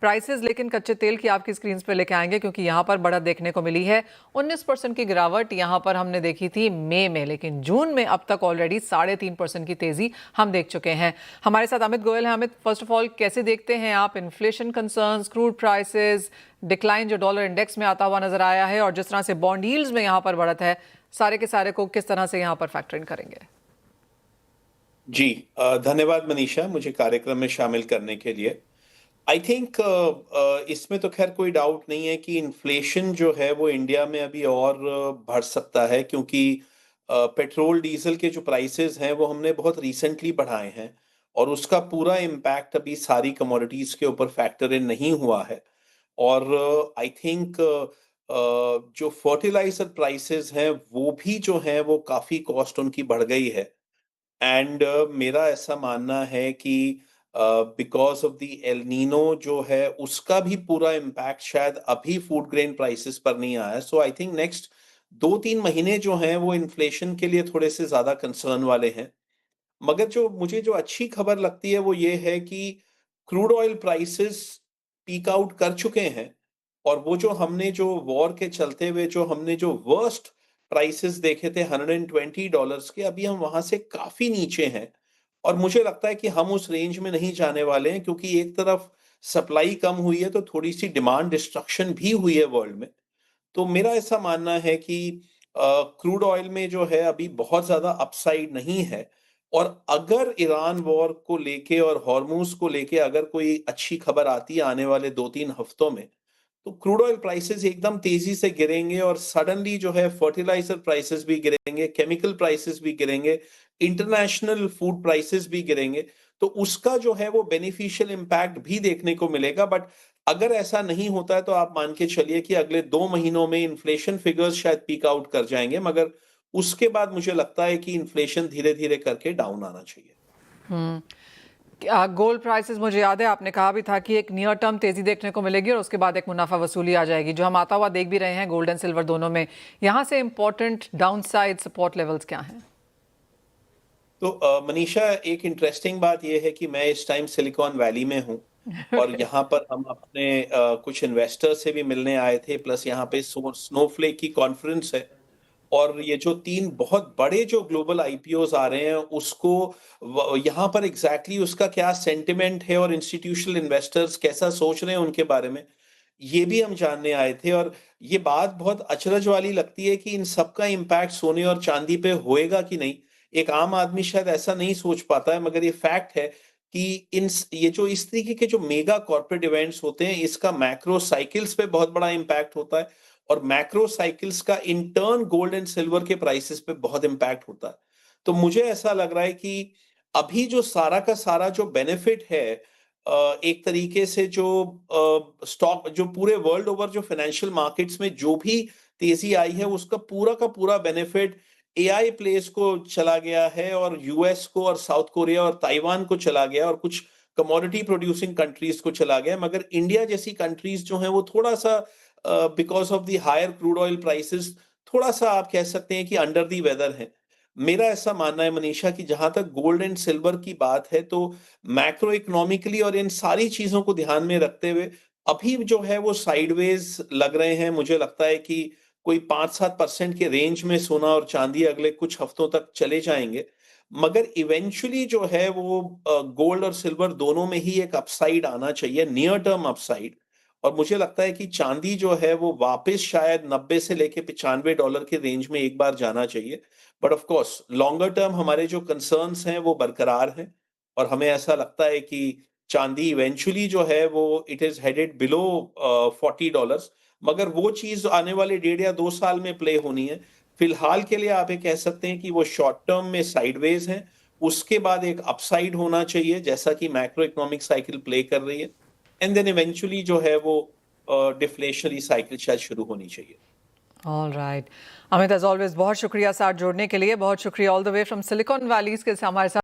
Prices लेकिन कच्चे तेल की आपकी स्क्रीन पे लेके आएंगे क्योंकि यहाँ पर बढ़त देखने को मिली है। 19% की गिरावट यहाँ पर हमने देखी थी मई में, लेकिन जून में अब तक ऑलरेडी 3.5% की तेजी हम देख चुके हैं। हमारे साथ अमित गोयल हैं। अमित, फर्स्ट ऑफ ऑल कैसे देखते हैं आप inflation concerns, crude prices, decline जो डॉलर इंडेक्स में आता हुआ नजर आया है, और जिस तरह से बॉन्ड यील्ड्स में यहाँ पर बढ़त है, सारे के सारे को किस तरह से यहाँ पर फैक्टर इन करेंगे? जी, धन्यवाद मनीषा, मुझे कार्यक्रम में शामिल करने के लिए। आई थिंक इसमें तो खैर कोई डाउट नहीं है कि इन्फ्लेशन जो है वो इंडिया में अभी और बढ़ सकता है, क्योंकि पेट्रोल डीजल के जो प्राइसेस हैं वो हमने बहुत रिसेंटली बढ़ाए हैं और उसका पूरा इम्पैक्ट अभी सारी कमोडिटीज के ऊपर फैक्टर इन नहीं हुआ है। और आई थिंक जो फर्टिलाइजर प्राइसेस हैं वो भी जो हैं वो काफ़ी कॉस्ट उनकी बढ़ गई है। एंड मेरा ऐसा मानना है कि because of the El Nino जो है उसका भी पूरा इम्पैक्ट शायद अभी फूड ग्रेन प्राइसेस पर नहीं आया। सो आई थिंक नेक्स्ट 2-3 महीने जो हैं वो इन्फ्लेशन के लिए थोड़े से ज़्यादा कंसर्न वाले हैं। मगर जो अच्छी खबर लगती है वो ये है कि crude oil prices peak out कर चुके हैं और वो जो वॉर के चलते हुए जो हमने जो वर्स्ट प्राइसेस देखे थे $120 के, अभी हम वहां से काफी नीचे हैं। और मुझे लगता है कि हम उस रेंज में नहीं जाने वाले हैं, क्योंकि एक तरफ सप्लाई कम हुई है तो थोड़ी सी डिमांड डिस्ट्रक्शन भी हुई है वर्ल्ड में। तो मेरा ऐसा मानना है कि क्रूड ऑयल में जो है अभी बहुत ज़्यादा अपसाइड नहीं है। और अगर ईरान वॉर को लेके और हॉर्मूज़ को लेके अगर कोई अच्छी खबर आती है आने वाले 2-3 हफ्तों में, तो क्रूड ऑयल प्राइसेस एकदम तेजी से गिरेंगे और सडनली जो है फर्टिलाइजर प्राइसेस भी गिरेंगे, केमिकल प्राइसेस भी गिरेंगे, इंटरनेशनल फूड प्राइसेस भी गिरेंगे। तो उसका जो है वो बेनिफिशियल इम्पैक्ट भी देखने को मिलेगा। बट अगर ऐसा नहीं होता है तो आप मान के चलिए कि अगले 2 महीनों में इन्फ्लेशन फिगर्स शायद पीक आउट कर जाएंगे, मगर उसके बाद मुझे लगता है कि इन्फ्लेशन धीरे धीरे करके डाउन आना चाहिए। गोल्ड प्राइसेस, मुझे याद है आपने कहा भी था कि एक नियर टर्म तेजी देखने को मिलेगी और उसके बाद एक मुनाफा वसूली आ जाएगी, जो हम आता हुआ देख भी रहे हैं गोल्ड एंड सिल्वर दोनों में। यहाँ से इंपॉर्टेंट डाउनसाइड सपोर्ट लेवल्स क्या हैं? तो मनीषा, एक इंटरेस्टिंग बात यह है कि मैं इस टाइम सिलिकॉन वैली में हूँ और ओके। यहाँ पर हम अपने कुछ इन्वेस्टर से भी मिलने आए थे, प्लस यहाँ पे स्नोफ्लेक की कॉन्फ्रेंस है। और ये जो 3 बहुत बड़े जो ग्लोबल आईपीओज आ रहे हैं उसको यहाँ पर एग्जैक्टली उसका क्या सेंटिमेंट है और इंस्टीट्यूशनल इन्वेस्टर्स कैसा सोच रहे हैं उनके बारे में, ये भी हम जानने आए थे। और ये बात बहुत अचरज वाली लगती है कि इन सब का इम्पैक्ट सोने और चांदी पे होएगा कि नहीं। एक आम आदमी शायद ऐसा नहीं सोच पाता है, मगर ये फैक्ट है कि ये जो इस तरीके के जो मेगा कॉर्पोरेट इवेंट्स होते हैं इसका मैक्रो साइकिल्स पे बहुत बड़ा इम्पैक्ट होता है और मैक्रो साइकिल्स का in turn gold and silver के प्राइसेस पे बहुत इम्पैक्ट होता है। तो मुझे ऐसा लग रहा है कि अभी जो सारा का सारा जो बेनिफिट है, एक तरीके से जो स्टॉक जो पूरे वर्ल्ड ओवर जो फाइनेंशियल मार्केट्स में जो भी तेजी आई है उसका पूरा का पूरा बेनिफिट एआई प्लेस को चला गया है और यूएस को और साउथ कोरिया और ताइवान को चला गया और कुछ कमोडिटी प्रोड्यूसिंग कंट्रीज को चला गया। मगर इंडिया जैसी कंट्रीज जो हैं वो थोड़ा सा because of the higher crude oil prices थोड़ा सा आप कह सकते हैं कि अंडर दी वेदर है। मेरा ऐसा मानना है मनीषा कि जहां तक गोल्ड एंड सिल्वर की बात है, तो मैक्रो इकोनॉमिकली और इन सारी चीजों को ध्यान में रखते हुए अभी जो है वो साइडवेज लग रहे हैं। मुझे लगता है कि कोई 5-7% के रेंज में सोना और चांदी अगले कुछ हफ्तों तक चले जाएंगे। मगर इवेंचुअली जो है वो गोल्ड और सिल्वर दोनों में ही एक अपसाइड आना चाहिए, नियर टर्म अपसाइड। और मुझे लगता है कि चांदी जो है वो वापस शायद 90 से लेके $95 के रेंज में एक बार जाना चाहिए। But of course longer term हमारे जो कंसर्न्स हैं वो बरकरार हैं और हमें ऐसा लगता है कि चांदी इवेंचुअली जो है वो इट इज हेडेड बिलो $40। मगर वो चीज आने वाले 1.5 या 2 साल में प्ले होनी है। फिलहाल के लिए आप ये कह सकते हैं कि वो शॉर्ट टर्म में साइडवेज है, उसके बाद एक अपसाइड होना चाहिए जैसा कि मैक्रो इकोनॉमिक साइकिल प्ले कर रही है। एंड देन इवेंचुअली जो है वो डिफ्लेशनरी साइकिल शायद शुरू होनी चाहिए। All right. Amit, as always बहुत शुक्रिया साथ जोड़ने के लिए, बहुत शुक्रिया। All the way from Silicon Valleys के हमारे साथ